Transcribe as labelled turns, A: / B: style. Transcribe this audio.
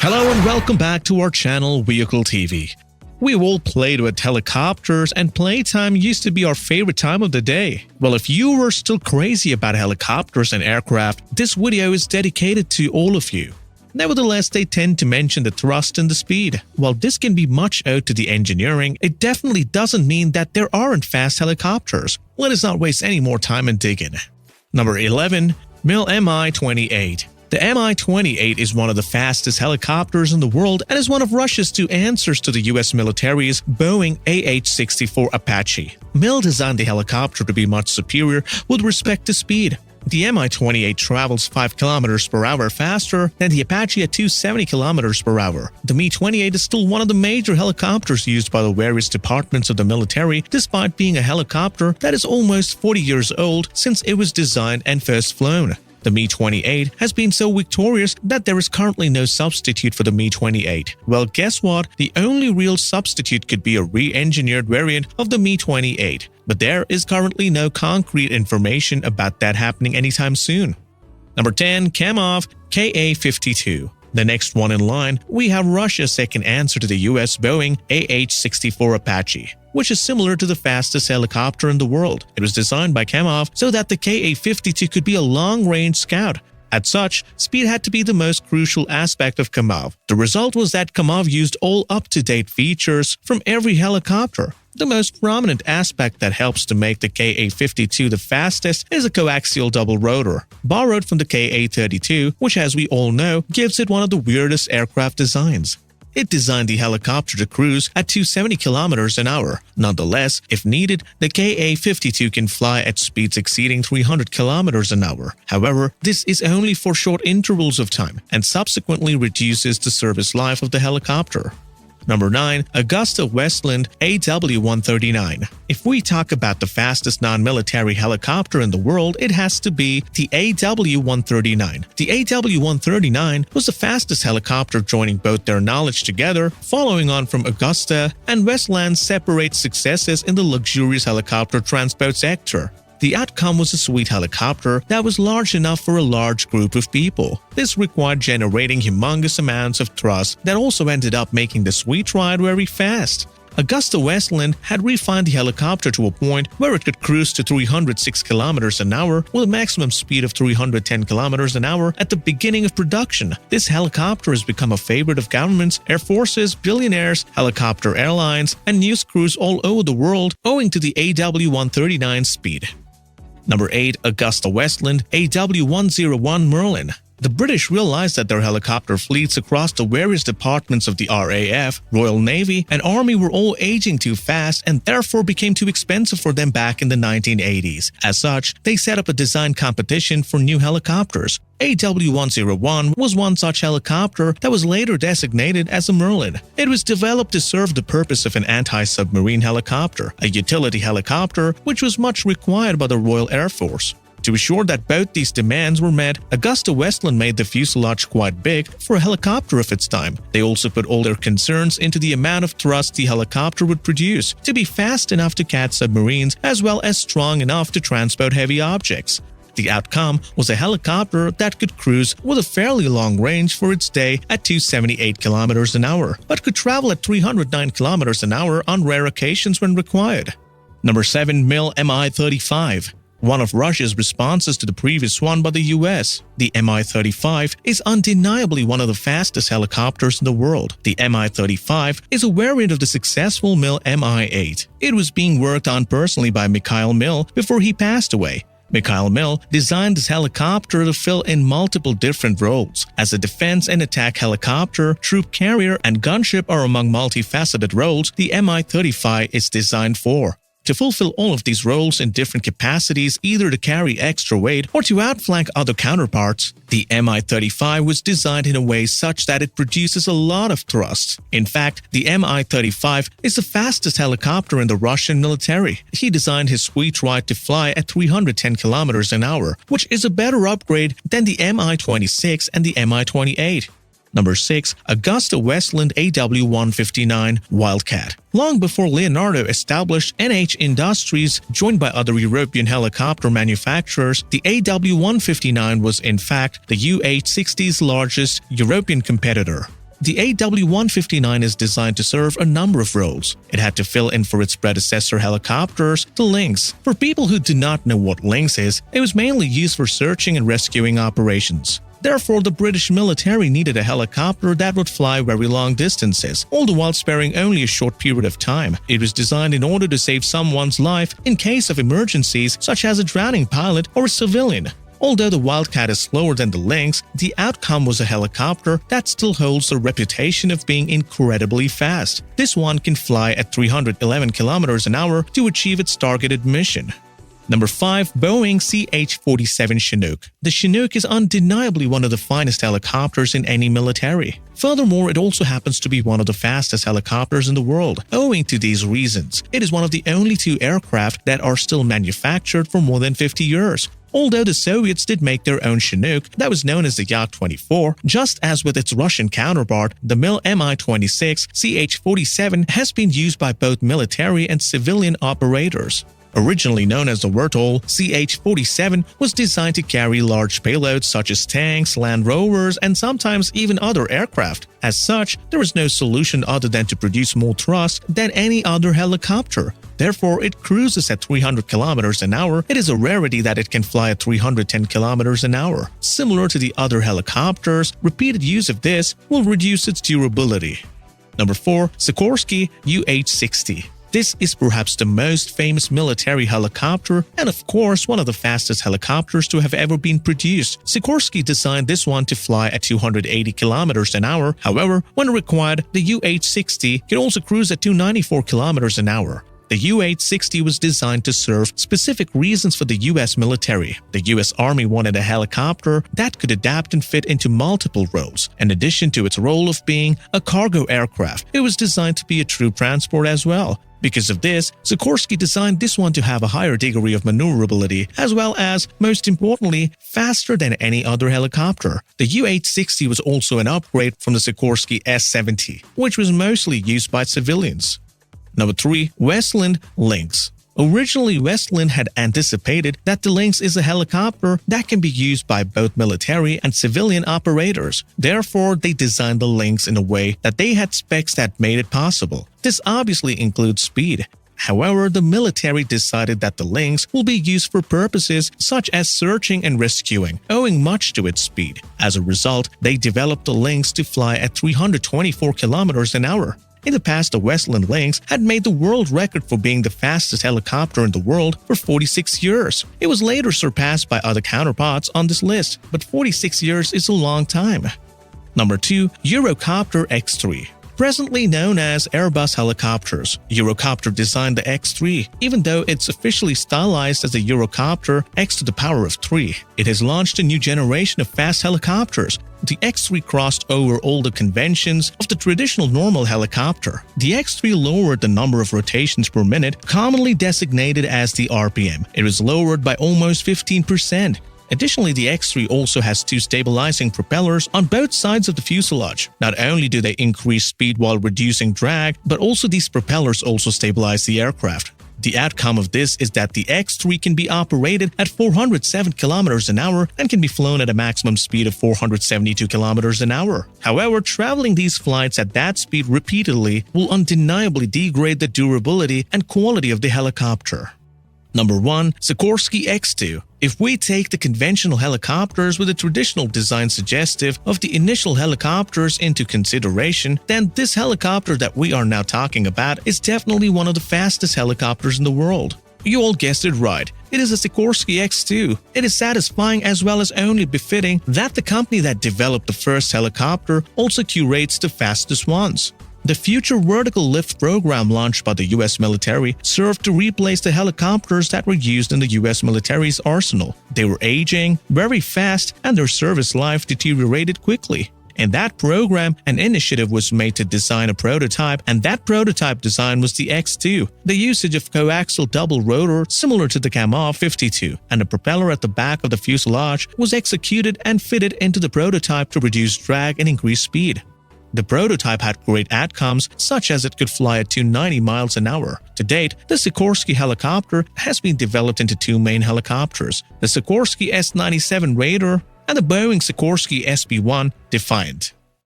A: Hello and welcome back to our channel Vehicle TV. We've all played with helicopters, and playtime used to be our favorite time of the day. Well, if you were still crazy about helicopters and aircraft, this video is dedicated to all of you. Nevertheless, they tend to mention the thrust and the speed. While this can be much owed to the engineering, it definitely doesn't mean that there aren't fast helicopters. Let us not waste any more time and dig in. Number 11. MIL Mi-28. The Mi-28 is one of the fastest helicopters in the world and is one of Russia's two answers to the US military's Boeing AH-64 Apache. MIL designed the helicopter to be much superior with respect to speed. The Mi-28 travels 5 km per hour faster than the Apache at 270 km per hour. The Mi-28 is still one of the major helicopters used by the various departments of the military, despite being a helicopter that is almost 40 years old since it was designed and first flown. The Mi-28 has been so victorious that there is currently no substitute for the Mi-28. Well, guess what? The only real substitute could be a re-engineered variant of the Mi-28. But there is currently no concrete information about that happening anytime soon. Number 10. Kamov Ka-52. The next one in line, we have Russia's second answer to the US Boeing AH-64 Apache, which is similar to the fastest helicopter in the world. It was designed by Kamov so that the Ka-52 could be a long-range scout. As such, speed had to be the most crucial aspect of Kamov. The result was that Kamov used all up-to-date features from every helicopter. The most prominent aspect that helps to make the Ka-52 the fastest is a coaxial double rotor, borrowed from the Ka-32, which, as we all know, gives it one of the weirdest aircraft designs. It designed the helicopter to cruise at 270 km an hour. Nonetheless, if needed, the Ka-52 can fly at speeds exceeding 300 km an hour. However, this is only for short intervals of time and subsequently reduces the service life of the helicopter. Number 9. Augusta-Westland AW-139. If we talk about the fastest non-military helicopter in the world, it has to be the AW-139. The AW-139 was the fastest helicopter, joining both their knowledge together, following on from Augusta and Westland's separate successes in the luxurious helicopter transport sector. The outcome was a sweet helicopter that was large enough for a large group of people. This required generating humongous amounts of thrust that also ended up making the sweet ride very fast. Augusta-Westland had refined the helicopter to a point where it could cruise to 306 km an hour with a maximum speed of 310 km an hour at the beginning of production. This helicopter has become a favorite of governments, air forces, billionaires, helicopter airlines, and news crews all over the world owing to the AW-139's speed. Number 8. Augusta-Westland AW-101 Merlin. The British realized that their helicopter fleets across the various departments of the RAF, Royal Navy, and Army were all aging too fast and therefore became too expensive for them back in the 1980s. As such, they set up a design competition for new helicopters. AW-101 was one such helicopter that was later designated as a Merlin. It was developed to serve the purpose of an anti-submarine helicopter, a utility helicopter which was much required by the Royal Air Force. To ensure that both these demands were met, Augusta-Westland made the fuselage quite big for a helicopter of its time. They also put all their concerns into the amount of thrust the helicopter would produce to be fast enough to catch submarines as well as strong enough to transport heavy objects. The outcome was a helicopter that could cruise with a fairly long range for its day at 278 km an hour, but could travel at 309 km an hour on rare occasions when required. Number 7. MIL Mi-35. One of Russia's responses to the previous one by the US. The Mi-35 is undeniably one of the fastest helicopters in the world. The Mi-35 is a variant of the successful MIL Mi-8. It was being worked on personally by Mikhail MIL before he passed away. Mikhail MIL designed this helicopter to fill in multiple different roles. As a defense and attack helicopter, troop carrier, and gunship are among multifaceted roles the Mi-35 is designed for. To fulfill all of these roles in different capacities, either to carry extra weight or to outflank other counterparts, the Mi-35 was designed in a way such that it produces a lot of thrust. In fact, the Mi-35 is the fastest helicopter in the Russian military. He designed his sweet ride to fly at 310 km an hour, which is a better upgrade than the Mi-26 and the Mi-28. Number 6. Augusta-Westland AW-159 Wildcat. Long before Leonardo established NH Industries, joined by other European helicopter manufacturers, the AW-159 was in fact the UH-60's largest European competitor. The AW159 is designed to serve a number of roles. It had to fill in for its predecessor helicopters, the Lynx. For people who do not know what Lynx is, it was mainly used for searching and rescuing operations. Therefore, the British military needed a helicopter that would fly very long distances, all the while sparing only a short period of time. It was designed in order to save someone's life in case of emergencies such as a drowning pilot or a civilian. Although the Wildcat is slower than the Lynx, the outcome was a helicopter that still holds the reputation of being incredibly fast. This one can fly at 311 km an hour to achieve its targeted mission. Number 5. Boeing CH-47 Chinook. The Chinook is undeniably one of the finest helicopters in any military. Furthermore, it also happens to be one of the fastest helicopters in the world. Owing to these reasons, it is one of the only two aircraft that are still manufactured for more than 50 years. Although the Soviets did make their own Chinook that was known as the Yak-24, just as with its Russian counterpart, the MiL Mi-26, CH-47 has been used by both military and civilian operators. Originally known as the Vertol, CH-47 was designed to carry large payloads such as tanks, Land Rovers, and sometimes even other aircraft. As such, there is no solution other than to produce more thrust than any other helicopter. Therefore, it cruises at 300 km an hour. It is a rarity that it can fly at 310 km an hour. Similar to the other helicopters, repeated use of this will reduce its durability. Number 4. Sikorsky UH-60. This is perhaps the most famous military helicopter and of course one of the fastest helicopters to have ever been produced. Sikorsky designed this one to fly at 280 km an hour. However, when required, the UH-60 could also cruise at 294 km an hour. The UH-60 was designed to serve specific reasons for the US military. The US Army wanted a helicopter that could adapt and fit into multiple roles. In addition to its role of being a cargo aircraft, it was designed to be a troop transport as well. Because of this, Sikorsky designed this one to have a higher degree of maneuverability, as well as, most importantly, faster than any other helicopter. The UH-60 was also an upgrade from the Sikorsky S-70, which was mostly used by civilians. Number 3. Westland Lynx. Originally, Westland had anticipated that the Lynx is a helicopter that can be used by both military and civilian operators. Therefore, they designed the Lynx in a way that they had specs that made it possible. This obviously includes speed. However, the military decided that the Lynx will be used for purposes such as searching and rescuing, owing much to its speed. As a result, they developed the Lynx to fly at 324 km an hour. In the past, the Westland Lynx had made the world record for being the fastest helicopter in the world for 46 years. It was later surpassed by other counterparts on this list, but 46 years is a long time. Number 2. Eurocopter X3. Presently known as Airbus helicopters, Eurocopter designed the X3, even though it's officially stylized as a Eurocopter X to the power of 3. It has launched a new generation of fast helicopters. The X3 crossed over all the conventions of the traditional normal helicopter. The X3 lowered the number of rotations per minute, commonly designated as the RPM. It was lowered by almost 15%. Additionally, the X3 also has two stabilizing propellers on both sides of the fuselage. Not only do they increase speed while reducing drag, but also these propellers also stabilize the aircraft. The outcome of this is that the X3 can be operated at 407 km an hour and can be flown at a maximum speed of 472 km an hour. However, traveling these flights at that speed repeatedly will undeniably degrade the durability and quality of the helicopter. Number 1. Sikorsky X2. If we take the conventional helicopters with a traditional design suggestive of the initial helicopters into consideration, then this helicopter that we are now talking about is definitely one of the fastest helicopters in the world. You all guessed it right. It is a Sikorsky X2. It is satisfying as well as only befitting that the company that developed the first helicopter also curates the fastest ones. The Future Vertical Lift program launched by the US military served to replace the helicopters that were used in the US military's arsenal. They were aging, very fast, and their service life deteriorated quickly. In that program, an initiative was made to design a prototype, and that prototype design was the X2. The usage of coaxial double rotor similar to the Kamov 52, and a propeller at the back of the fuselage was executed and fitted into the prototype to reduce drag and increase speed. The prototype had great outcomes, such as it could fly at 290 miles an hour. To date, the Sikorsky helicopter has been developed into two main helicopters, the Sikorsky S-97 Raider and the Boeing Sikorsky SB-1 Defiant.